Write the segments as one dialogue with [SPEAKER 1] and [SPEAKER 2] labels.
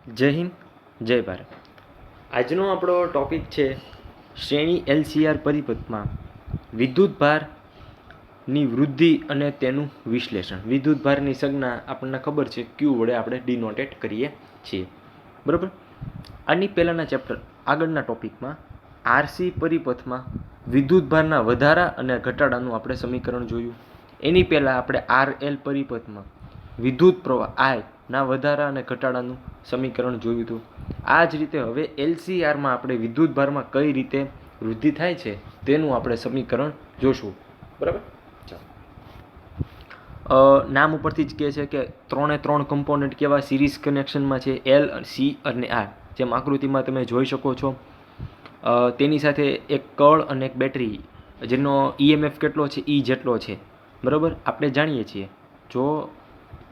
[SPEAKER 1] જય હિન્દ, જય ભારત. આજનો આપણો ટૉપિક છે શ્રેણી LCR પરિપથમાં વિદ્યુતભારની વૃદ્ધિ અને તેનું વિશ્લેષણ. વિદ્યુતભારની સંજ્ઞા આપણને ખબર છે, ક્યુ વડે આપણે ડિનોટેટ કરીએ છીએ, બરાબર. આની પહેલાંના ચેપ્ટર આગળના ટૉપિકમાં RC પરિપથમાં વિદ્યુતભારના વધારા અને ઘટાડાનું આપણે સમીકરણ જોયું. એની પહેલાં આપણે RL પરિપથમાં વિદ્યુત પ્રવાહ I ના વધારા અને ઘટાડાનું સમીકરણ જોયું હતું. આ જ રીતે હવે LCRમાં આપણે વિદ્યુતભારમાં કઈ રીતે વૃદ્ધિ થાય છે તેનું આપણે સમીકરણ જોશું, બરાબર. નામ ઉપરથી જ કહે છે કે 3 કમ્પોનન્ટ કેવા સિરીઝ કનેક્શનમાં છે, L, C અને R. જેમ આકૃતિમાં તમે જોઈ શકો છો. તેની સાથે એક કળ અને એક બેટરી, જેનો EMF કેટલો છે, E જેટલો છે, બરાબર. આપણે જાણીએ છીએ જો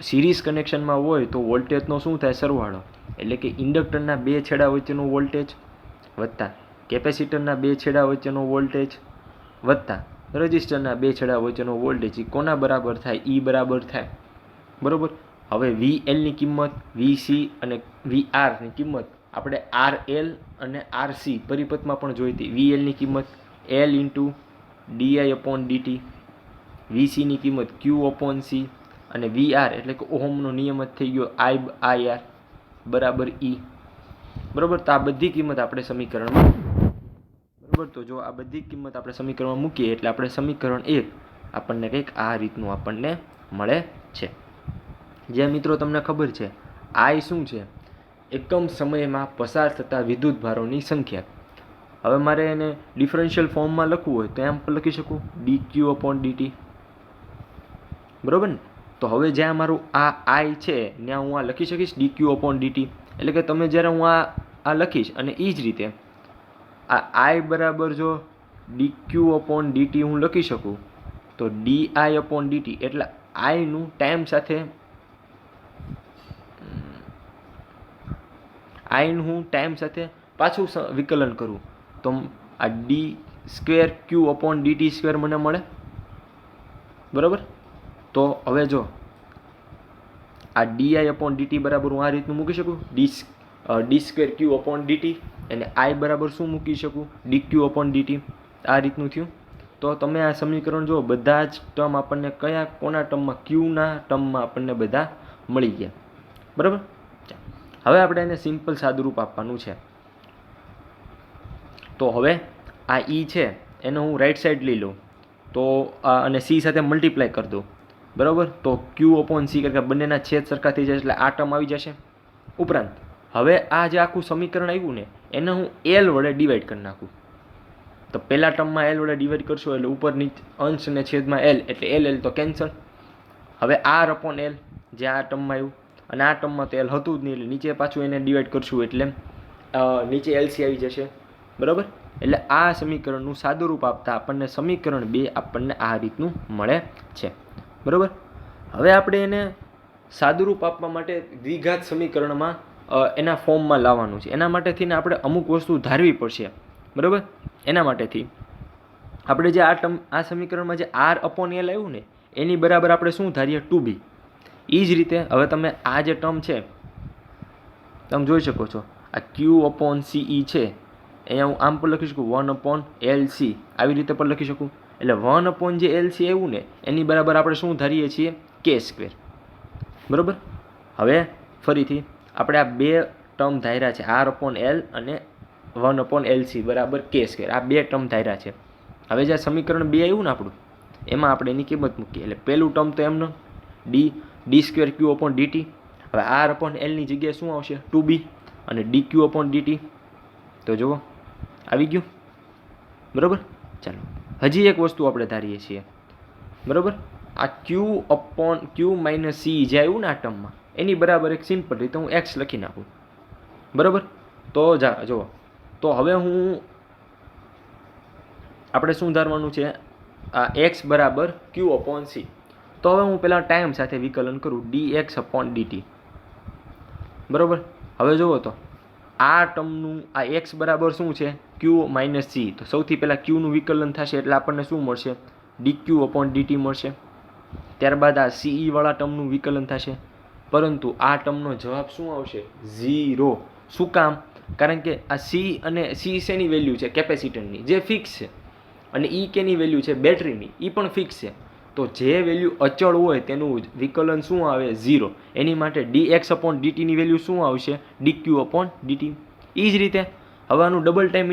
[SPEAKER 1] સિરીઝ કનેક્શનમાં હોય તો વોલ્ટેજનો શું થાય, સરવાળો. એટલે કે ઇન્ડક્ટરના બે છેડા વચ્ચેનો વોલ્ટેજ વત્તા કેપેસિટરના બે છેડા વચ્ચેનો વોલ્ટેજ વત્તા રજિસ્ટરના બે છેડા વચ્ચેનો વોલ્ટેજ એ કોના બરાબર થાય, E બરાબર થાય, બરાબર. હવે VLની કિંમત, VC અને VRની કિંમત આપણે RL અને RC પરિપથમાં પણ જોઈ હતી. VLની કિંમત L × di/dt, VCની કિંમત Q/C અને VR એટલે કે ઓહમનો નિયમ જ થઈ ગયો I/R બરાબર E, બરાબર. તો આ બધી કિંમત આપણે સમીકરણમાં, બરાબર. તો જો આ બધી કિંમત આપણે સમીકરણમાં મૂકીએ એટલે આપણે સમીકરણ 1 આપણને કંઈક આ રીતનું આપણને મળે છે. જે મિત્રો તમને ખબર છે, I શું છે, એકમ સમયમાં પસાર થતા વિદ્યુતભારોની સંખ્યા. હવે મારે એને ડિફરન્શિયલ ફોર્મમાં લખવું હોય તો એમ પણ લખી શકું dq/dt, બરાબર ને. તો હવે જ્યાં મારું આ I છે ત્યાં હું આ લખી શકીશ dq/dt. એટલે કે તમે જ્યારે હું આ લખીશ અને એ જ રીતે આ I બરાબર જો dq/dt હું લખી શકું તો di/dt એટલે I નું ટાઈમ સાથે હું ટાઈમ સાથે પાછું વિકલન કરું તો આ d²q/dt² મને મળે, બરાબર. તો હવે જો આ di/dt બરાબર હું આ રીતનું મૂકી શકું d²q/dt અને I બરાબર શું મૂકી શકું, dq/dt. આ રીતનું થયું. તો તમે આ સમીકરણ જો બધા જ ટર્મ આપણને કોના ટર્મમાં, ક્યુના ટર્મમાં આપણને બધા મળી ગયા, બરાબર. હવે આપણે એને સિમ્પલ સાદુરૂપ આપવાનું છે. તો હવે આ E છે એને હું રાઈટ સાઈડ લઈ લઉં તો અને C સાથે મલ્ટીપ્લાય કરી દઉં, બરાબર. તો Q/C કરતાં બંનેના છેદ સરખા થઈ જશે એટલે આ ટર્મ આવી જશે. ઉપરાંત હવે આ જે આખું સમીકરણ આવ્યું ને એને હું L વડે ડિવાઈડ કરી નાખું. તો પહેલા ટર્મમાં L વડે ડિવાઈડ કરશો એટલે ઉપર અંશ અને છેદમાં L એટલે L તો કેન્સલ. હવે R/L જે આ ટર્મમાં આવ્યું અને આ ટર્મમાં તો L હતું જ નહીં એટલે નીચે પાછું એને ડિવાઈડ કરશું એટલે નીચે LC આવી જશે, બરાબર. એટલે આ સમીકરણનું સાદુરૂપ આપતા આપણને સમીકરણ 2 આપણને આ રીતનું મળે છે, બરાબર. હવે આપણે એને સાદુરૂપ આપવા માટે દ્વિઘાત સમીકરણમાં એના ફોર્મમાં લાવવાનું છે. એના માટેથી આપણે અમુક વસ્તુ ધારવી પડશે, બરાબર. એના માટેથી આપણે જે આ સમીકરણમાં જે R/L આવ્યું ને એની બરાબર આપણે શું ધારીએ, 2b. એ જ રીતે હવે તમે આ જે ટર્મ છે તમે જોઈ શકો છો, આ Q/CE છે અહીંયા હું આમ પણ લખી શકું 1/LC, આવી રીતે પણ લખી શકું. એટલે 1/LC આવ્યું ને એની બરાબર આપણે શું ધારીએ છીએ, k², બરાબર. હવે ફરીથી આપણે આ બે ટર્મ ધાર્યા છે, R/L અને 1/LC બરાબર k². આ બે ટર્મ ધાર્યા છે. હવે જે સમીકરણ 2 આવ્યું ને આપણું એમાં આપણે એની કિંમત મૂકીએ. એટલે પહેલું ટર્મ તો એમનો d²q/dt. હવે R/L ની જગ્યાએ શું આવશે, 2b અને dq/dt. તો જુઓ આવી ગયું, બરાબર. ચાલો હજી એક વસ્તુ આપણે ધારીએ છીએ, બરાબર. આ Q - C જે આવ્યું ને આ ટર્મમાં એની બરાબર એક સિમ્પલ રીતે હું x લખી નાખું, બરાબર. તો જુઓ તો હવે આપણે શું ધારવાનું છે, આ x બરાબર Q/C. તો હવે હું પહેલાં ટાઈમ સાથે વિકલન કરું dx/dt, બરાબર. હવે જુઓ તો આ ટર્મનું આ x બરાબર શું છે, Q - C. તો સૌથી પહેલાં Qનું વિકલન થશે એટલે આપણને શું મળશે, dq/dt મળશે. ત્યારબાદ આ CE વાળા ટર્મનું વિકલન થશે પરંતુ આ ટર્મનો જવાબ શું આવશે? 0. શું કામ? કારણ કે આ સી અને સી શેની વેલ્યુ છે? કેપેસિટરની, જે ફિક્સ છે, અને ઈ કેની વેલ્યુ છે? બેટરીની, ઈ પણ ફિક્સ છે. તો જે વેલ્યુ અચળ હોય તેનું વિકલન શું આવે? 0. એની માટે dx/dt ની વેલ્યુ શું આવશે? dq/dt. એ જ રીતે હવે આનું ડબલ ટાઈમ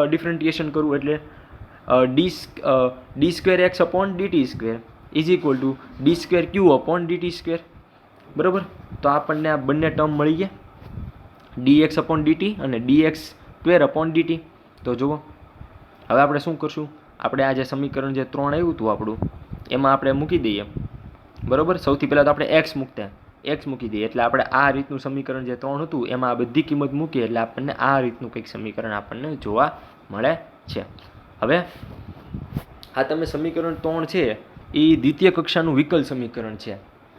[SPEAKER 1] ડિફરન્ટિએશન કરવું એટલે d2x/dt² is equal two d2q/dt². બરાબર? તો આપણને આ બંને ટર્મ મળી ગયા, dx/dt અને dx²/dt. તો જુઓ હવે આપણે શું કરશું? આપણે આ જે સમીકરણ જે 3 આવ્યું હતું આપણું, એમાં આપણે મૂકી દઈએ. બરાબર? સૌથી પહેલાં તો આપણે એક્સ મૂકી દઈએ, એટલે આપણે આ રીતનું સમીકરણ જે 3 હતું એમાં આ બધી કિંમત મૂકીએ એટલે આપણને આ રીતનું કંઈક સમીકરણ આપણને જોવા મળે છે. હવે આ તમે સમીકરણ 3 છે એ દ્વિતીય કક્ષાનું વિકલ સમીકરણ છે.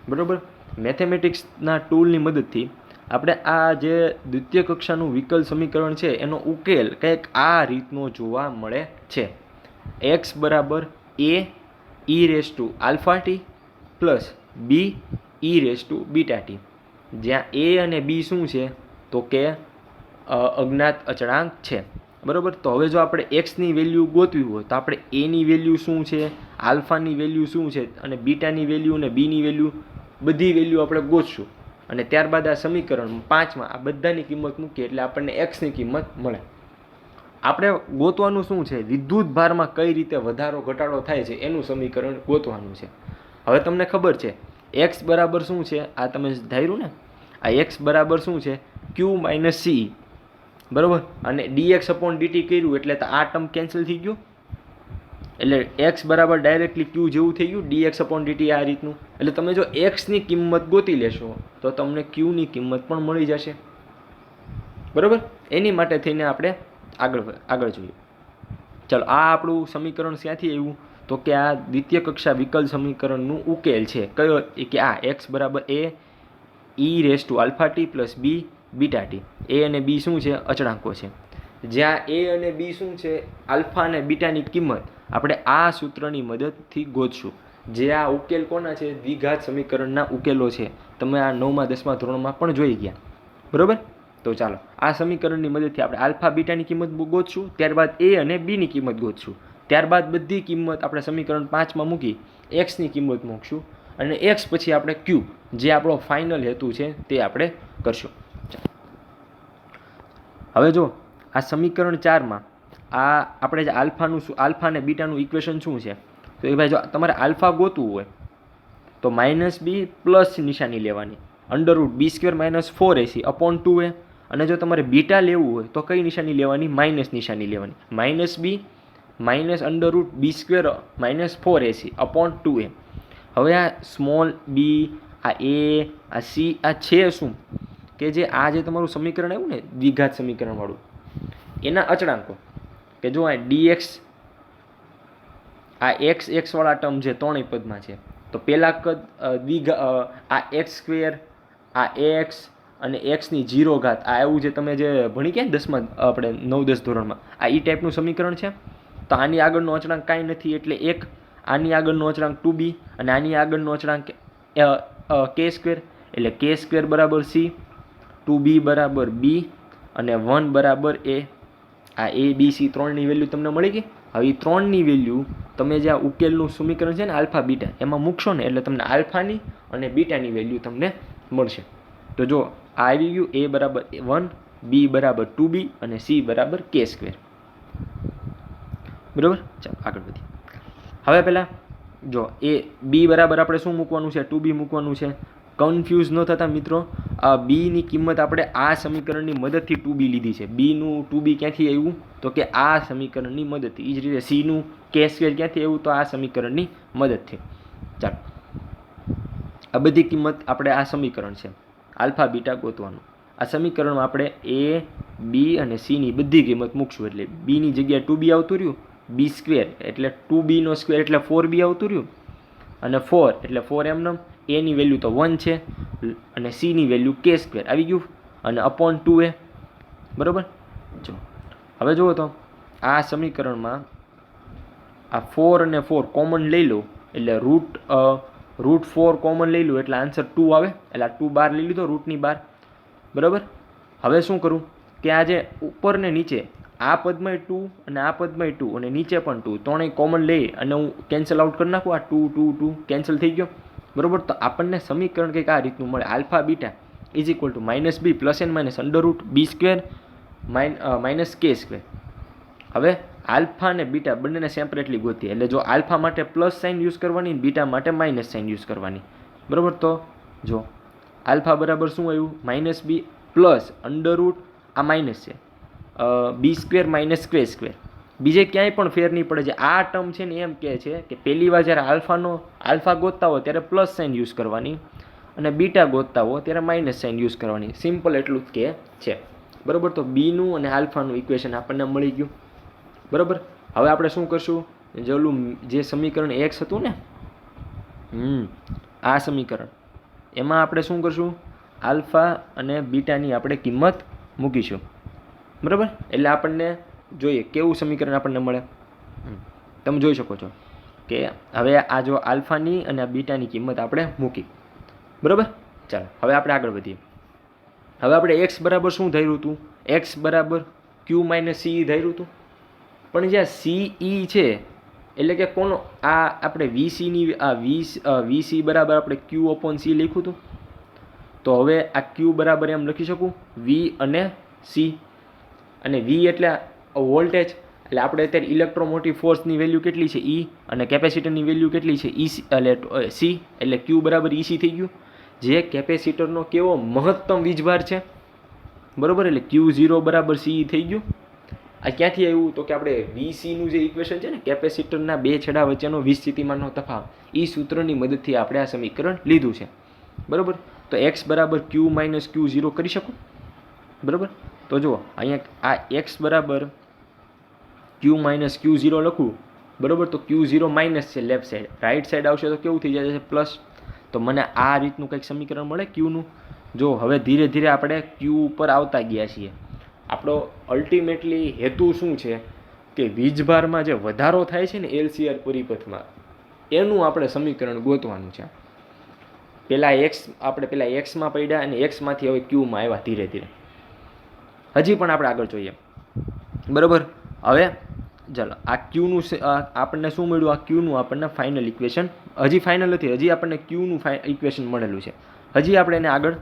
[SPEAKER 1] બરાબર? મેથેમેટિક્સના ટૂલની મદદથી આપણે આ જે દ્વિતીય કક્ષાનું વિકલ સમીકરણ છે એનો ઉકેલ કંઈક આ રીતનો જોવા મળે છે. x બરાબર a e⁴t plus b e⁵ જ્યાં a અને b શું છે? તો કે અજ્ઞાત અચળાંક છે. બરાબર? તો હવે જો આપણે એક્સની વેલ્યુ ગોતવી હોય તો આપણે એની વેલ્યુ શું છે, આલ્ફાની વેલ્યુ શું છે, અને બીટાની વેલ્યુ અને બીની વેલ્યુ, બધી વેલ્યુ આપણે ગોતશું. અને ત્યારબાદ આ સમીકરણ 5માં આ બધાની કિંમત મૂકીએ એટલે આપણને એક્સની કિંમત મળે. આપણે ગોતવાનું શું છે? વિદ્યુત ભારમાં કઈ રીતે વધારો ઘટાડો થાય છે એનું સમીકરણ ગોતવાનું છે. હવે તમને ખબર છે એક્સ બરાબર શું છે? આ તમે ધાર્યું ને, આ એક્સ બરાબર શું છે? q - c. બરાબર? અને dx/dt કર્યું એટલે તો આ ટર્મ કેન્સલ થઈ ગયો, એટલે એક્સ બરાબર ડાયરેક્ટલી q જેવું થઈ ગયું, dx/dt આ રીતનું. એટલે તમે જો એક્સની કિંમત ગોતી લેશો તો તમને ક્યુની કિંમત પણ મળી જશે. બરાબર? એની માટે થઈને આપણે આગળ જોઈએ. ચાલો, આ આપણું સમીકરણ ક્યાંથી આવ્યું? તો કે આ દ્વિતીય કક્ષા વિકલ સમીકરણનું ઉકેલ છે. કયો? કે આ x બરાબર a e⁴t plus b beta t. a અને b શું છે? અચળાંકો છે. જ્યાં a અને b શું છે? આલ્ફા અને બીટાની કિંમત આપણે આ સૂત્રની મદદથી ગોતશું. જે આ ઉકેલ કોના છે? દ્વિઘાત સમીકરણના ઉકેલો છે. તમે આ 9મા 10મા ધોરણમાં પણ જોઈ ગયા. બરાબર? તો ચાલો, આ સમીકરણની મદદથી આપણે આલ્ફા બીટાની કિંમત ગોતશું, ત્યારબાદ a અને bની કિંમત ગોતશું, ત્યારબાદ બધી કિંમત આપણે સમીકરણ 5માં મૂકી એક્સની કિંમત મૂકશું, અને એક્સ પછી આપણે ક્યુ, જે આપણો ફાઇનલ હેતુ છે તે આપણે કરશું. હવે જો આ સમીકરણ 4માં આ આપણે જે આલ્ફા અને બીટાનું ઇક્વેશન શું છે? તો એ ભાઈ જો તમારે આલ્ફા ગોતવું હોય તો -b પ્લસ નિશાની લેવાની, √b² - 4ac/2a. અને જો તમારે બીટા લેવું હોય તો કઈ નિશાની લેવાની? માઇનસ નિશાની લેવાની, -b -√b² - 4ac/2a. હવે આ સ્મોલ બી, આ એ, આ સી, આ છે શું? કે જે આ જે તમારું સમીકરણ આવ્યું ને દ્વિઘાત સમીકરણ વાળું, એના અચળાંકો. કે જો આ dx, આ x વાળા ટર્મ જે ત્રણેય પદમાં છે, તો પહેલા કદ આ x², આ x અને x ની 0 ઘાત, આ એવું જે તમે જે ભણી ગયા 10માં આપણે 9-10 ધોરણમાં, આ ઈ ટાઈપનું સમીકરણ છે. તો આની આગળનો અચળાંક કાંઈ નથી એટલે 1, આની આગળનો અચળાંક 2b, અને આની આગળનો અચળાંક k², એટલે k² બરાબર c, 2b બરાબર b, અને 1 બરાબર a. આ a b c ત્રણની વેલ્યુ તમને મળી ગઈ. હવે એ ત્રણની વેલ્યુ તમે જે આ ઉકેલનું સમીકરણ છે ને આલ્ફા બીટા, એમાં મૂકશો ને એટલે તમને આલ્ફાની અને બીટાની વેલ્યુ તમને મળશે. તો જો આ આવી ગયું, a બરાબર 1, b બરાબર 2b અને c બરાબર k². બરાબર? ચાલો આગળ વધીએ. હવે પહેલાં જો એ બી બરાબર આપણે શું મૂકવાનું છે? 2b મૂકવાનું છે. કન્ફ્યુઝ ન થતા મિત્રો, આ બીની કિંમત આપણે આ સમીકરણની મદદથી 2b લીધી છે. બીનું 2b ક્યાંથી આવ્યું? તો કે આ સમીકરણની મદદથી. એ જ રીતે સીનું k² ક્યાંથી આવ્યું? તો આ સમીકરણની મદદથી. ચાલો, આ બધી કિંમત આપણે આ સમીકરણ છે આલ્ફા બીટા ગોતવાનું. આ સમીકરણમાં આપણે a, b અને cની બધી કિંમત મૂકશું. એટલે બીની જગ્યાએ 2b આવતું રહ્યું, b² એટલે 2b² એટલે 4b આવતું રહ્યું, અને 4 એટલે 4 એમનેમ, a ની વેલ્યુ તો 1 છે, અને c ની વેલ્યુ k² આવી ગયું, અને અપોન 2a. બરાબર? જો હવે જુઓ તો આ સમીકરણમાં આ 4 અને 4 કોમન લઈ લો એટલે √4 કોમન લઈ લો એટલે આન્સર 2 આવે, એટલે આ 2 બહાર લઈ લીધો રૂટની બહાર, બરાબર. હવે શું કરું કે આ જે ઉપર ને નીચે આ પદમાં 2 અને આ પદમાં 2 અને નીચે પણ 2 ત્રણેય કોમન લઈ અને હું કેન્સલ આઉટ કરી નાખું. આ 2 2 2 કેન્સલ થઈ ગયો, બરાબર. તો આપણને સમીકરણ કંઈક આ રીતનું મળે, alpha beta is equal to -b plus N minus √b² minus k². હવે આલ્ફા અને બીટા બંનેને સેપરેટલી ગોતીએ, એટલે જો આલ્ફા માટે પ્લસ સાઇન યુઝ કરવાની, બીટા માટે માઇનસ સાઇન યુઝ કરવાની, બરાબર. તો જો આલ્ફા બરાબર શું આવ્યું -b પ્લસ √ આ માઇનસ છે b² માઇનસ k². બીજે ક્યાંય પણ ફેર નહીં પડે. છે આ ટર્મ છે ને એમ કહે છે કે પહેલી વાર જ્યારે આલ્ફા ગોતતા હોય ત્યારે પ્લસ સાઇન યુઝ કરવાની અને બીટા ગોતતા હોય ત્યારે માઇનસ સાઇન યુઝ કરવાની. સિમ્પલ એટલું જ કહે છે, બરાબર. તો બીનું અને આલ્ફાનું ઇક્વેશન આપણને મળી ગયું, બરાબર. હવે આપણે શું કરશું, જે સમીકરણ x હતું ને આ સમીકરણ, એમાં આપણે શું કરશું, આલ્ફા અને બીટાની આપણે કિંમત મૂકીશું, બરાબર. એટલે આપણને જોઈએ કેવું સમીકરણ આપણને મળે. તમે જોઈ શકો છો કે હવે આ જો આલ્ફાની અને આ બીટાની કિંમત આપણે મૂકી, બરાબર. ચાલો હવે આપણે આગળ વધીએ. હવે આપણે x બરાબર શું ધાર્યું હતું, x બરાબર q - c ધાર્યું હતું. પણ જ્યાં CE છે એટલે કે કોનો, આ આપણે VCની VC બરાબર આપણે Q/C લખ્યું હતું. તો હવે આ Q બરાબર એમ લખી શકું V અને C, અને V એટલે વોલ્ટેજ, એટલે આપણે અત્યારે ઇલેક્ટ્રોમોટિવ ફોર્સની વેલ્યુ કેટલી છે E, અને કેપેસિટરની વેલ્યુ કેટલી છે EC, એટલે C, એટલે Q બરાબર EC થઈ ગયું. જે કેપેસિટરનો કેવો મહત્તમ વીજભાર છે, બરાબર. એટલે Q0 બરાબર CE થઈ ગયું. આ ક્યાંથી આવ્યું તો કે આપણે VCનું જે ઇક્વેશન છે ને, કેપેસિટરના બે છેડા વચ્ચેનો વીજ સ્થિતિમાનનો તફાવત, એ સૂત્રની મદદથી આપણે આ સમીકરણ લીધું છે, બરાબર. તો x બરાબર Q - Q0 કરી શકું, બરાબર. તો જુઓ અહીંયા આ x બરાબર Q - Q0 લખું, બરાબર. તો Q0 માઇનસ છે લેફ્ટ સાઈડ, રાઈટ સાઈડ આવશે તો કેવું થઈ જાય છે પ્લસ. તો મને આ રીતનું કંઈક સમીકરણ મળે Qનું. જો હવે ધીરે ધીરે આપણે Q ઉપર આવતા ગયા છીએ. આપણો અલ્ટિમેટલી હેતુ શું છે કે વીજભારમાં જે વધારો થાય છે ને LCR પરિપથમાં, એનું આપણે સમીકરણ ગોતવાનું છે. પહેલાં એક્સમાં પડ્યા અને એક્સમાંથી હવે Qમાં આવ્યા ધીરે ધીરે. હજી પણ આપણે આગળ જોઈએ, બરાબર. હવે ચાલો આ Qનું આપણને શું મળ્યું, આ Qનું આપણને ફાઇનલ ઇક્વેશન, હજી ફાઇનલ નથી, હજી આપણને Qનું ઇક્વેશન મળેલું છે. હજી આપણે એને આગળ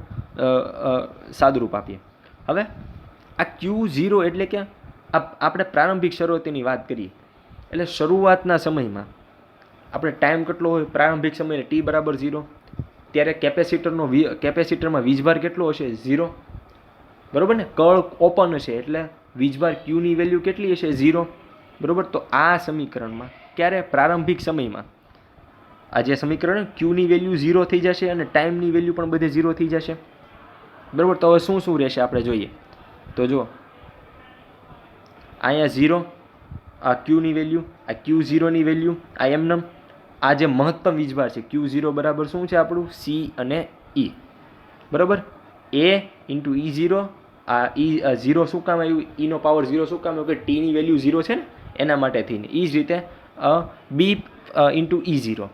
[SPEAKER 1] સાદુરૂપ આપીએ. હવે આ Q0 એટલે કે આપણે પ્રારંભિક શરૂઆતની વાત કરીએ, એટલે શરૂઆતના સમયમાં આપણે ટાઈમ કેટલો હોય, પ્રારંભિક સમયે t બરાબર 0, ત્યારે કેપેસિટરમાં વીજભાર કેટલો હશે 0, બરાબર ને. કળ ઓપન હશે એટલે વીજભાર Qની વેલ્યુ કેટલી હશે 0, બરાબર. તો આ સમીકરણમાં ક્યારે પ્રારંભિક સમયમાં આ જે સમીકરણ Qની વેલ્યુ 0 થઈ જશે અને ટાઈમની વેલ્યુ પણ બધે 0 થઈ જશે, બરાબર. તો હવે શું રહેશે આપણે જોઈએ. તો જો અહીંયા 0, આ Qની વેલ્યુ, આ Q0ની વેલ્યુ, આ એમનમ, આ જે મહત્તમ વીજભાર છે Q0 બરાબર શું છે આપણું C અને E, બરાબર. A × E0, આ E0 શું કામ આવ્યું, Eનો પાવર 0 શું કામ આવ્યું કે Tની વેલ્યુ 0 છે ને એના માટે થઈને. એ જ રીતે B × E0,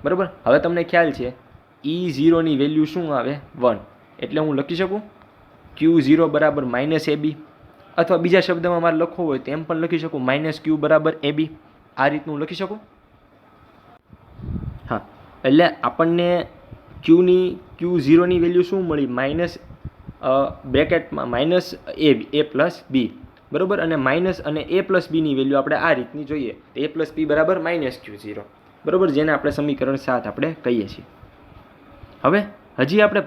[SPEAKER 1] બરાબર. હવે તમને ખ્યાલ છે E0ની વેલ્યુ શું આવે 1, એટલે હું લખી શકું Q0 બરાબર -AB, અથવા બીજા શબ્દમાં મારે લખવું હોય તો એમ પણ લખી શકું -Q બરાબર AB, આ રીતનું લખી શકું. હા, એટલે આપણને Q0ની વેલ્યુ શું મળી, બ્રેકેટમાં -A પ્લસ B, બરાબર. અને માઇનસ અને A પ્લસ બીની વેલ્યુ આપણે આ રીતની જોઈએ, A પ્લસ B બરાબર -Q0, બરાબર. જેને આપણે સમીકરણ 7 આપણે કહીએ છીએ. હવે હજી આપણે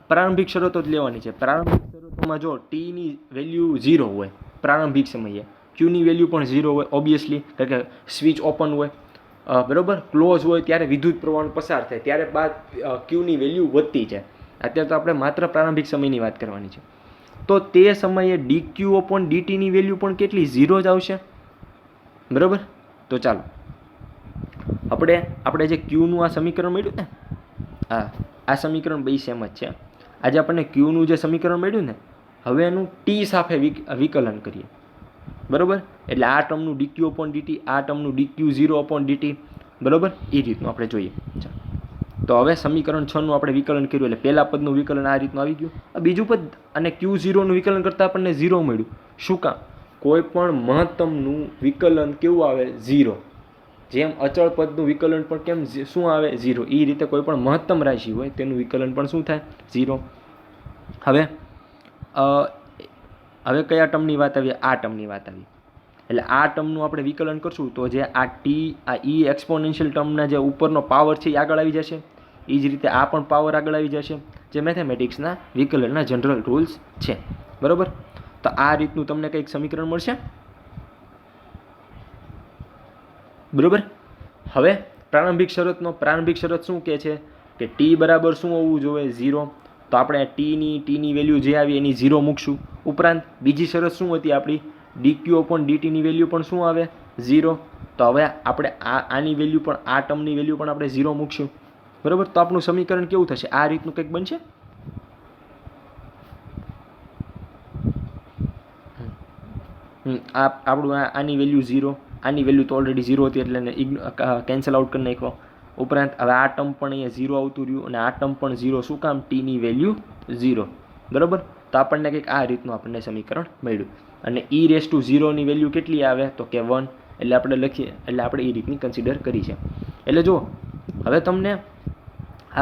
[SPEAKER 1] પ્રારંભિક શરતો જ લેવાની છે. પ્રારંભિક શરતોમાં જો Tની વેલ્યુ 0 હોય પ્રારંભિક સમયે, Qની વેલ્યુ પણ 0 હોય ઓબ્વિયસલી, કારણ કે સ્વિચ ઓપન હોય, બરાબર. ક્લોઝ હોય ત્યારે વિદ્યુત પ્રવાહ પસાર થાય, ત્યારે બાદ Qની વેલ્યુ વધતી જાય. અત્યારે તો આપણે માત્ર પ્રારંભિક સમયની વાત કરવાની છે. તો તે સમયે dQ/dtની વેલ્યુ પણ કેટલી 0 જ આવશે, બરાબર. તો ચાલો આપણે જે Qનું આ સમીકરણ મળ્યું ને, આ સમીકરણ બે સેમ જ છે. આજે આપણને Qનું જે સમીકરણ મળ્યું ને, હવે એનું T સાથે વિકલન કરીએ, બરાબર. એટલે આ ટર્મનું dQ/dt, આ ટર્મનું dQ0/dt, બરાબર. એ રીતનું આપણે જોઈએ. ચાલો તો હવે સમીકરણ 6 નું આપણે વિકલન કર્યું એટલે પહેલા પદનું વિકલન આ રીતનું આવી ગયું. આ બીજું પદ અને Q0 નું વિકલન કરતાં આપણને 0 મળ્યું. શું કામ? કોઈ પણ મહત્તમનું વિકલન કેવું આવે? 0. જેમ અચળ પદનું વિકલન પણ કેમ શું આવે? 0. એ રીતે કોઈ પણ મહત્તમ રાશિ હોય તેનું વિકલન પણ શું થાય? 0. હવે કયા ટર્મની વાત આવી? આ ટર્મની વાત આવી. એટલે આ ટર્મનું આપણે વિકલન કરશું તો જે આ ટી આ ઈ એક્સપોનેન્શિયલ ટર્મના જે ઉપરનો પાવર છે એ આગળ આવી જશે. એ જ રીતે આ પણ પાવર આગળ આવી જશે, જે મેથેમેટિક્સના વિકલનના જનરલ રૂલ્સ છે. બરાબર? તો આ રીતનું તમને કંઈક સમીકરણ મળશે. બરાબર? હવે પ્રારંભિક શરત શું કહે છે કે ટી બરાબર શું હોવું જોઈએ? 0. તો આપણે ટીની વેલ્યુ જે આવી એની 0 મૂકશું. ઉપરાંત બીજી શરત શું હતી આપણી? dq upon dt ની વેલ્યુ પણ શું આવે? 0. તો હવે આપણે આની વેલ્યુ પણ આ ટર્મની વેલ્યુ પણ આપણે 0 મૂકશું. બરાબર? તો આપણું સમીકરણ કેવું થશે? આ રીતનું કંઈક બનશે. આપણું આની વેલ્યુ 0, આની વેલ્યુ તો ઓલરેડી 0 હતી એટલે કેન્સલ આઉટ કરી નાખો. ઉપરાંત હવે આ ટર્મ પણ અહીંયા 0 આવતું રહ્યું અને આ ટર્મ પણ 0. શું કામ? ટીની વેલ્યુ 0. બરાબર? તો આપણને કંઈક આ રીતનું આપણને સમીકરણ મળ્યું. અને e⁻0 ની વેલ્યુ કેટલી આવે? તો કે 1. એટલે આપણે લખીએ એટલે આપણે એ રીતની કન્સિડર કરી છે. એટલે જો હવે તમને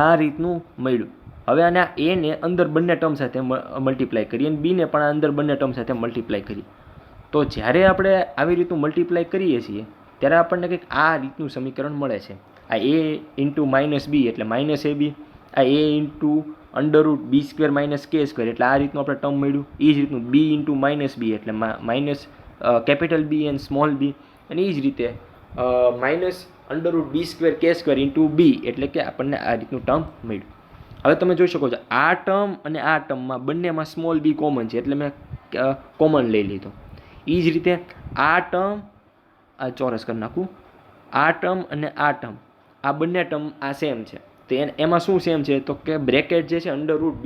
[SPEAKER 1] આ રીતનું મળ્યું. હવે આને a ને અંદર બંને ટર્મ સાથે મલ્ટીપ્લાય કરીએ અને b ને પણ અંદર બંને ટર્મ સાથે મલ્ટીપ્લાય કરીએ. તો જ્યારે આપણે આવી રીતનું મલ્ટીપ્લાય કરીએ છીએ ત્યારે આપણને કંઈક આ રીતનું સમીકરણ મળે છે. આ a ઇન્ટુ -b એટલે -ab, આ a ઇન્ટુ √b² - k² એટલે આ રીતનું આપણે ટર્મ મળ્યું. એ જ રીતનું b ઇન્ટુ -b એટલે minus capital B and small b, અને એ જ રીતે -√b² k² ઇન્ટુ b એટલે કે આપણને આ રીતનું ટર્મ મળ્યું. હવે તમે જોઈ શકો છો આ ટર્મ અને આ ટર્મમાં બંનેમાં સ્મોલ b કોમન છે એટલે મેં કોમન લઈ લીધો. એ જ રીતે આ ટર્મ આ ચોરસ કરી નાખું. આ ટર્મ અને આ ટર્મ આ બંને ટર્મ આ સેમ છે. તો એમાં શું સેમ છે? તો કે બ્રેકેટ જે છે √b²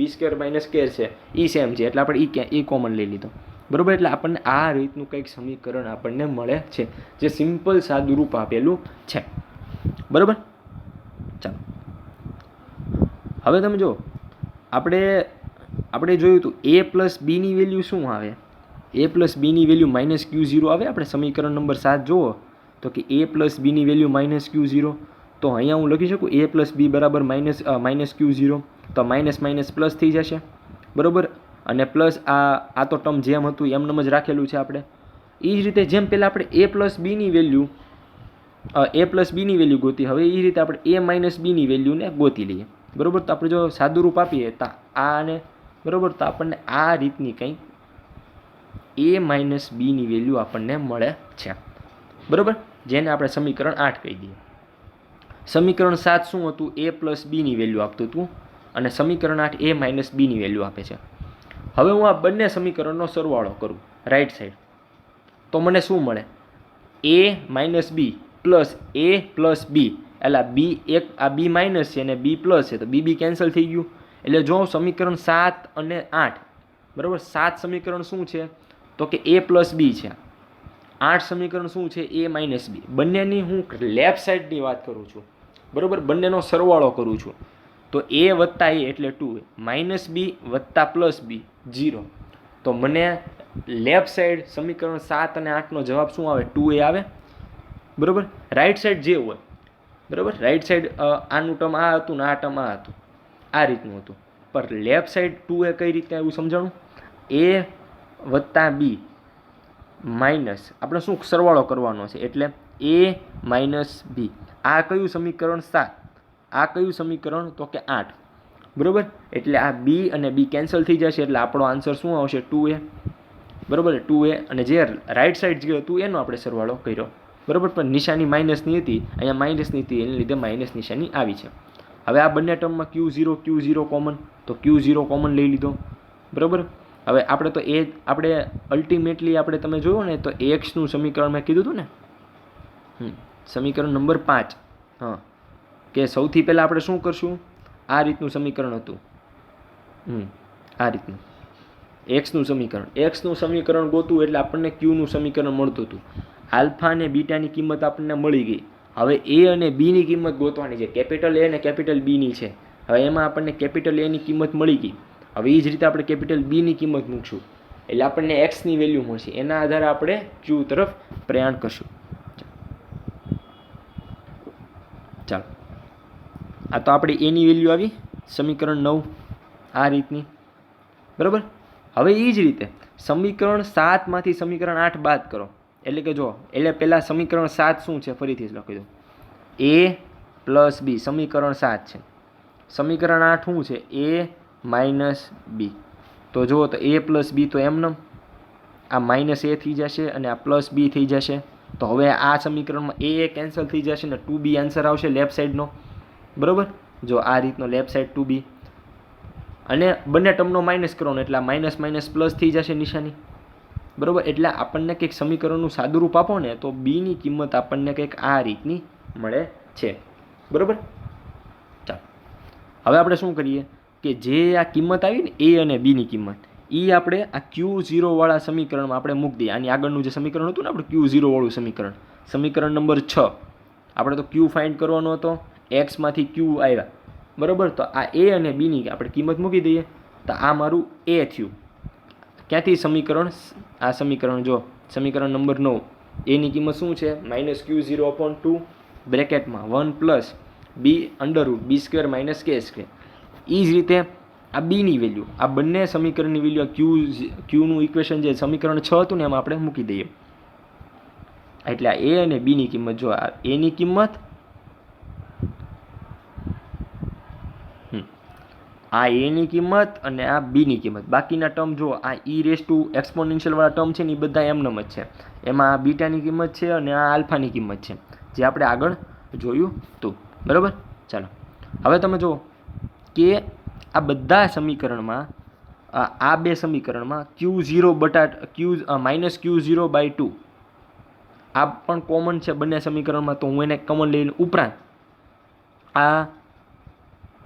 [SPEAKER 1] - k છે એ સેમ છે એટલે આપણે એ કોમન લઈ લીધો. બરાબર? એટલે આપણને આ રીતનું કંઈક સમીકરણ આપણને મળે છે જે સિમ્પલ સાદું રૂપ આપેલું છે. બરાબર? ચાલો હવે તમે જો આપણે જોયું હતું a પ્લસ બીની વેલ્યુ શું આવે? a પ્લસ બીની વેલ્યુ -Q0 આવે. આપણે સમીકરણ નંબર 7 જુઓ તો કે a પ્લસ બીની વેલ્યુ -Q0. તો અહીંયા હું લખી શકું a પ્લસ બી બરાબર -Q0. તો માઇનસ પ્લસ થઈ જશે. બરાબર? અને પ્લસ આ તો ટર્મ જેમ હતું એમનેમ જ રાખેલું છે આપણે. એ જ રીતે જેમ પહેલાં આપણે a પ્લસ બીની વેલ્યુ ગોતી, હવે એ રીતે આપણે a બીની વેલ્યુને ગોતી લઈએ. બરાબર? તો આપણે જો સાદું રૂપ આપીએ તો આને બરાબર તો આપણને આ રીતની કંઈક a બીની વેલ્યુ આપણને મળે છે. બરાબર? જેને આપણે સમીકરણ 8 કહી દઈએ. સમીકરણ 7 શું હતું? a પ્લસ બીની વેલ્યુ આપતું હતું અને સમીકરણ 8 a બીની વેલ્યુ આપે છે. હવે હું આ બંને સમીકરણનો સરવાળો કરું રાઈટ સાઈડ તો મને શું મળે? a b plus a plus b એટલે આ b માઇનસ છે અને b પ્લસ છે તો b કેન્સલ થઈ ગયું. એટલે જો સમીકરણ 7 અને 8 બરાબર 7 સમીકરણ શું છે? તો કે a પ્લસ b છે. 8 સમીકરણ શું છે? a b. બંનેની હું લેફ્ટ સાઈડની વાત કરું છું. બરાબર? બંનેનો સરવાળો કરું છું તો a વત્તા a એટલે 2a -b વત્તા પ્લસ b 0. તો મને લેફ્ટ સાઈડ સમીકરણ 7 અને 8નો જવાબ શું આવે? 2a આવે. બરાબર? રાઈટ સાઈડ જે હોય બરાબર રાઈટ સાઈડ આનું ટર્મ આ હતું ને આ ટર્મ આ હતું આ રીતનું હતું. પણ લેફ્ટ સાઈડ 2a કઈ રીતે એવું સમજાણું? a વત્તા b માઇનસ આપણે શું સરવાળો કરવાનો છે એટલે a b. આ કયું સમીકરણ? 7. આ કયું સમીકરણ? તો કે 8. બરાબર? એટલે આ b અને b કેન્સલ થઈ જશે એટલે આપણો આન્સર શું આવશે? 2a. બરાબર? 2a અને જે રાઈટ સાઈડ જે હતું એનો આપણે સરવાળો કર્યો. બરાબર? પણ નિશાની માઇનસની હતી, અહીંયા માઇનસની હતી એને લીધે માઇનસ નિશાની આવી છે. હવે આ બંને ટર્મમાં Q0 કોમન તો Q0 કોમન લઈ લીધો. બરાબર? હવે આપણે તો આપણે અલ્ટિમેટલી આપણે તમે જોયું ને તો એક્સનું સમીકરણ મેં કીધું હતું ને સમીકરણ નંબર 5 કે સૌથી પહેલાં આપણે શું કરશું? આ રીતનું સમીકરણ હતું આ રીતનું એક્સનું સમીકરણ ગોતું એટલે આપણને ક્યુનું સમીકરણ મળતું હતું. આલ્ફા અને બીટાની કિંમત આપણને મળી ગઈ. હવે એ અને બીની કિંમત ગોતવાની છે. કેપિટલ એ અને કેપિટલ બીની છે. હવે એમાં આપણને કેપિટલ એની કિંમત મળી ગઈ. હવે એ જ રીતે આપણે કેપિટલ બીની કિંમત મૂકશું એટલે આપણને એક્સની વેલ્યુ મળશે. એના આધારે આપણે ક્યુ તરફ પ્રયાણ કરશું. ચાલો, આ તો આપણે એની વેલ્યુ આવી સમીકરણ 9 આ રીતની, બરાબર. હવે એ જ રીતે સમીકરણ 7માંથી સમીકરણ 8 બાદ કરો. એટલે કે જો, એટલે પહેલાં સમીકરણ 7 શું છે ફરીથી લખી દો. એ પ્લસ બી સમીકરણ 7 છે. સમીકરણ 8 શું છે? એ માઇનસ બી. તો જુઓ તો એ પ્લસ બી તો એમનેમ આ માઇનસ એ થઈ જશે અને આ પ્લસ બી થઈ જશે. તો હવે આ સમીકરણમાં એ કેન્સલ થઈ જશે ને 2b આન્સર આવશે લેફ્ટ સાઈડનો, બરાબર. જો આ રીતનો લેફ્ટ સાઈડ 2b અને બંને ટર્મનો માઇનસ કરવાનો એટલે માઇનસ માઇનસ પ્લસ થઈ જશે નિશાની, બરાબર. એટલે આપણને કંઈક સમીકરણનું સાદુરૂપ આપો ને તો બીની કિંમત આપણને કંઈક આ રીતની મળે છે, બરાબર. ચાલો, હવે આપણે શું કરીએ કે જે આ કિંમત આવી ને એ અને બીની કિંમત એ આપણે આ Q0 વાળા સમીકરણમાં આપણે મૂકી દઈએ. આની આગળનું જે સમીકરણ હતું ને આપણે Q0 વાળું સમીકરણ, સમીકરણ નંબર 6, આપણે તો Q ફાઇન્ડ કરવાનો હતો, એક્સમાંથી Q આવ્યા, બરાબર. તો આ એ અને બીની આપણે કિંમત મૂકી દઈએ તો આ મારું એ થયું. ક્યાંથી સમીકરણ? આ સમીકરણ જો સમીકરણ નંબર 9, એની કિંમત શું છે? -Q0/2 બ્રેકેટમાં 1 પ્લસ બી અંડરરૂટ બી સ્ક્વેર માઇનસ કે સ્ક્વેર. એ જ રીતે આ બીની વેલ્યુ, આ બંને સમીકરણની વેલ્યુ ક્યુનું ઇક્વેશન જે સમીકરણ 6 હતું ને એમાં આપણે મૂકી દઈએ. એટલે આ એ અને બીની કિંમત જો આ એની કિંમત, આ એની કિંમત અને આ બીની કિંમત. બાકીના ટર્મ જો આ e એક્સપોનેન્શિયલ વાળા ટર્મ છે ને એ બધા એમનેમ જ છે. એમાં આ બીટાની કિંમત છે અને આ આલ્ફાની કિંમત છે જે આપણે આગળ જોયું હતું, બરાબર. ચાલો, હવે તમે જુઓ કે આ બધા સમીકરણમાં આ બે સમીકરણમાં -Q0/2 આ પણ કોમન છે બંને સમીકરણમાં. તો હું એને કોમન લઈને ઉપરાંત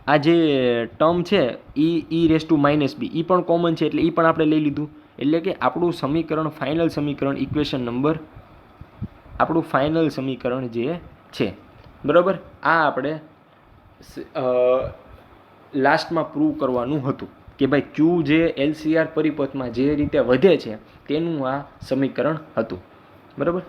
[SPEAKER 1] આ જે ટર્મ છે e-b એ પણ કોમન છે એટલે એ પણ આપણે લઈ લીધું. એટલે કે આપણું સમીકરણ ફાઇનલ સમીકરણ ઇક્વેશન નંબર આપણું ફાઇનલ સમીકરણ જે છે, બરાબર. આ આપણે લાસ્ટમાં પ્રૂવ કરવાનું હતું કે ભાઈ ક્યુ જે LCR પરિપથમાં જે રીતે વધે છે તેનું આ સમીકરણ હતું, બરાબર.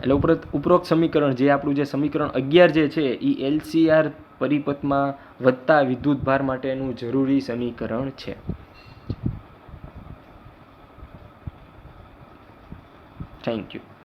[SPEAKER 1] એટલે ઉપરોક્ત સમીકરણ જે આપણું જે સમીકરણ 11 જે છે એ LCR પરિપથમાં વધતા વિદ્યુત ભાર માટેનું જરૂરી સમીકરણ છે. Thank you.